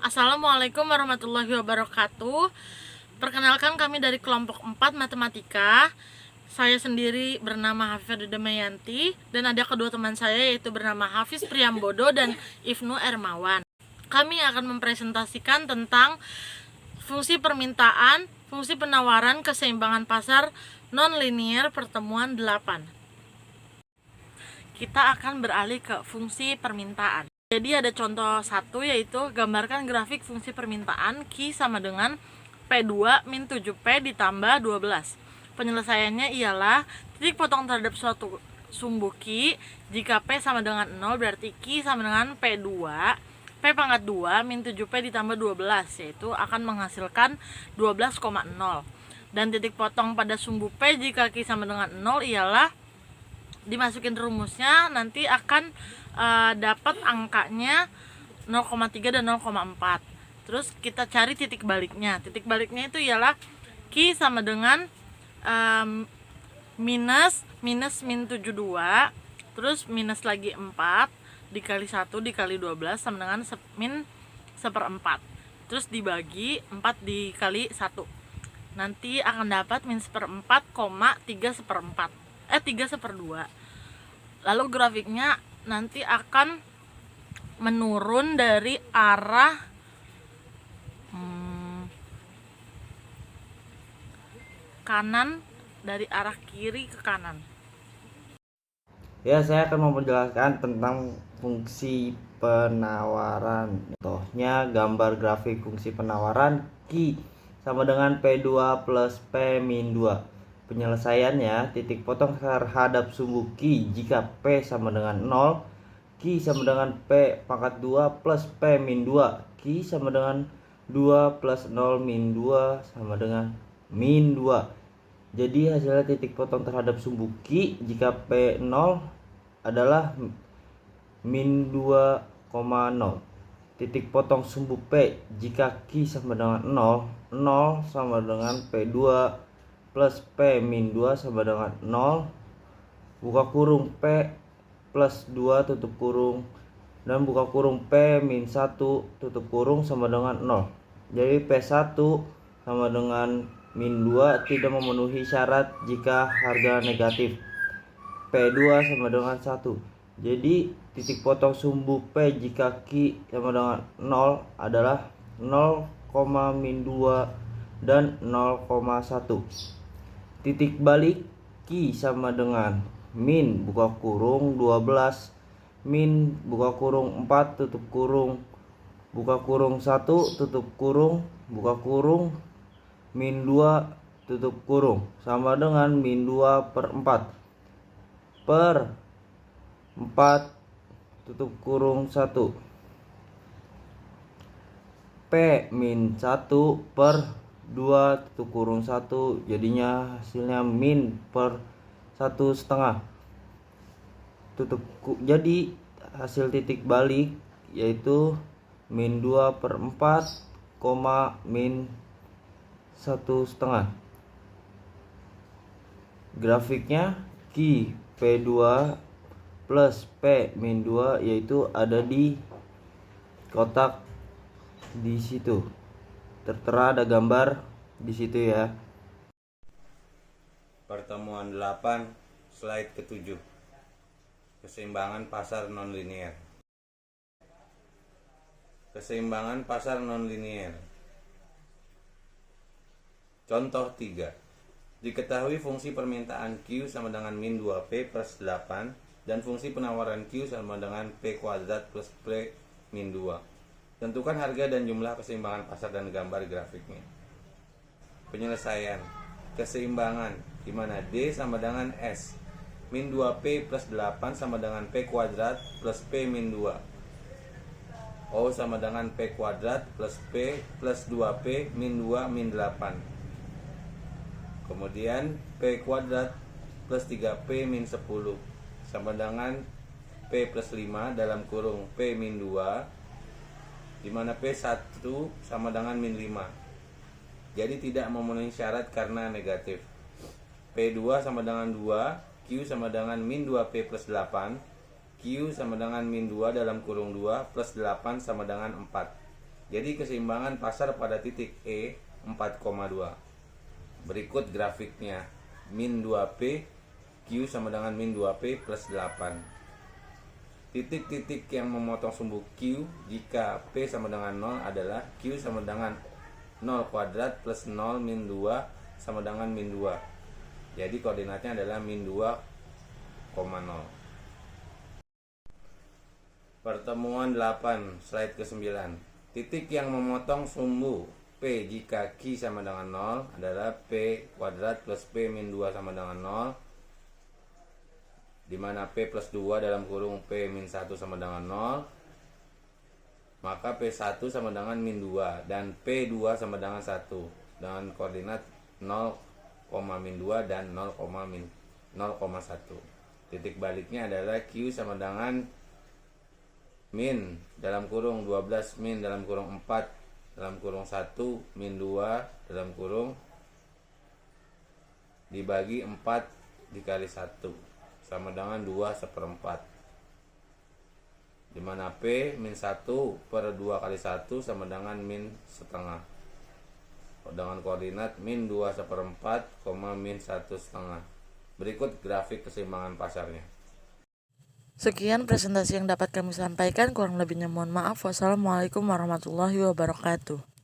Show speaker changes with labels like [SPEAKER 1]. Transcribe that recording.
[SPEAKER 1] Assalamualaikum warahmatullahi wabarakatuh. Perkenalkan, kami dari kelompok 4 Matematika. Saya sendiri bernama Hafifah Damayanti dan ada kedua teman saya yaitu bernama Hafiz Priambodo dan Ibnu Ermawan. Kami akan mempresentasikan tentang fungsi permintaan, fungsi penawaran, keseimbangan pasar non-linear pertemuan 8. Kita akan beralih ke fungsi permintaan. Jadi ada contoh satu, yaitu gambarkan grafik fungsi permintaan Q sama dengan P2 min 7P ditambah 12. Penyelesaiannya ialah titik potong terhadap suatu sumbu Q. Jika P sama dengan 0 berarti Q sama dengan P2 P pangkat 2 min 7P ditambah 12, yaitu akan menghasilkan 12,0. Dan titik potong pada sumbu P jika Q sama dengan 0 ialah dimasukin rumusnya nanti akan dapat angkanya 0,3 dan 0,4. Terus kita cari titik baliknya. Titik baliknya itu ialah Q sama dengan minus min 72, terus minus lagi 4 dikali 1 dikali 12 sama dengan min 1/4. Terus dibagi 4 dikali 1. Nanti akan dapat min 1/4, 3/4. 3/2. Lalu grafiknya nanti akan menurun dari arah kanan, dari arah kiri ke kanan.
[SPEAKER 2] Ya, saya akan memperjelaskan tentang fungsi penawaran. Contohnya gambar grafik fungsi penawaran Q sama dengan P2 plus P min 2. Penyelesaiannya, titik potong terhadap sumbu Q jika P sama dengan 0, Q sama dengan P pangkat 2 plus P min 2. Q sama dengan 2 plus 0 min 2 sama dengan min 2. Jadi hasilnya titik potong terhadap sumbu Q jika P 0 adalah min 2,0. Titik potong sumbu P jika Q sama dengan 0, 0 sama dengan P2 plus P min 2 sama dengan 0, buka kurung P plus 2 tutup kurung, dan buka kurung P min 1 tutup kurung sama dengan 0. Jadi P1 sama dengan min 2 tidak memenuhi syarat jika harga negatif. P2 sama dengan 1. Jadi titik potong sumbu P jika Q sama dengan 0 adalah 0, min 2 dan 0,1. Titik balik Q sama dengan min buka kurung 12 min buka kurung 4 tutup kurung, buka kurung 1 tutup kurung, buka kurung min 2 tutup kurung sama dengan min 2/4 per 4 tutup kurung 1 P min 1 per 2 tutup kurung 1, jadinya hasilnya min per 1/2 jadi hasil titik balik yaitu min 2/4, min 1/2. Grafiknya Q P2 plus P min 2 yaitu ada di kotak di situ. Tertera ada gambar di situ ya.
[SPEAKER 3] Pertemuan 8, slide ke-7. Keseimbangan pasar nonlinear. Keseimbangan pasar nonlinear. Contoh 3. Diketahui fungsi permintaan Q sama dengan min 2P plus 8 dan fungsi penawaran Q sama dengan P kuadrat plus P min 2. Tentukan harga dan jumlah keseimbangan pasar dan gambar grafiknya. Penyelesaian keseimbangan di mana D sama dengan S. Min 2P plus 8 sama dengan P kuadrat plus P min 2. O sama dengan P kuadrat plus P plus 2P min 2 min 8. Kemudian P kuadrat plus 3P min 10 sama dengan P plus 5 dalam kurung P min 2, di mana P1 sama dengan min 5. Jadi tidak memenuhi syarat karena negatif. P2 sama dengan 2, Q sama dengan min 2P plus 8, Q sama dengan min 2 dalam kurung 2 plus 8 sama dengan 4. Jadi keseimbangan pasar pada titik E 4,2. Berikut grafiknya. Min 2P, Q sama dengan min 2P plus 8. Titik-titik yang memotong sumbu Q jika P sama dengan 0 adalah Q sama dengan 0 kuadrat plus 0 min 2 sama dengan min 2. Jadi koordinatnya adalah min 2,0. Pertemuan 8, slide ke-9. Titik yang memotong sumbu P jika Q sama dengan 0 adalah P kuadrat plus P min 2 sama dengan 0, di mana P plus 2 dalam kurung P min 1 sama dengan 0, maka P1 sama dengan min 2 dan P2 sama dengan 1 dengan koordinat 0, min 2 dan 0,1. Titik baliknya adalah Q sama dengan min dalam kurung 12 min dalam kurung 4 dalam kurung 1 min 2 dalam kurung dibagi 4 dikali 1 sama dengan 2/4, dimana P min 1 per 2 kali 1 sama dengan min setengah dengan koordinat min 2/4, min 1/2. Berikut grafik keseimbangan pasarnya.
[SPEAKER 1] Sekian presentasi yang dapat kami sampaikan, kurang lebihnya mohon maaf. Wassalamualaikum warahmatullahi wabarakatuh.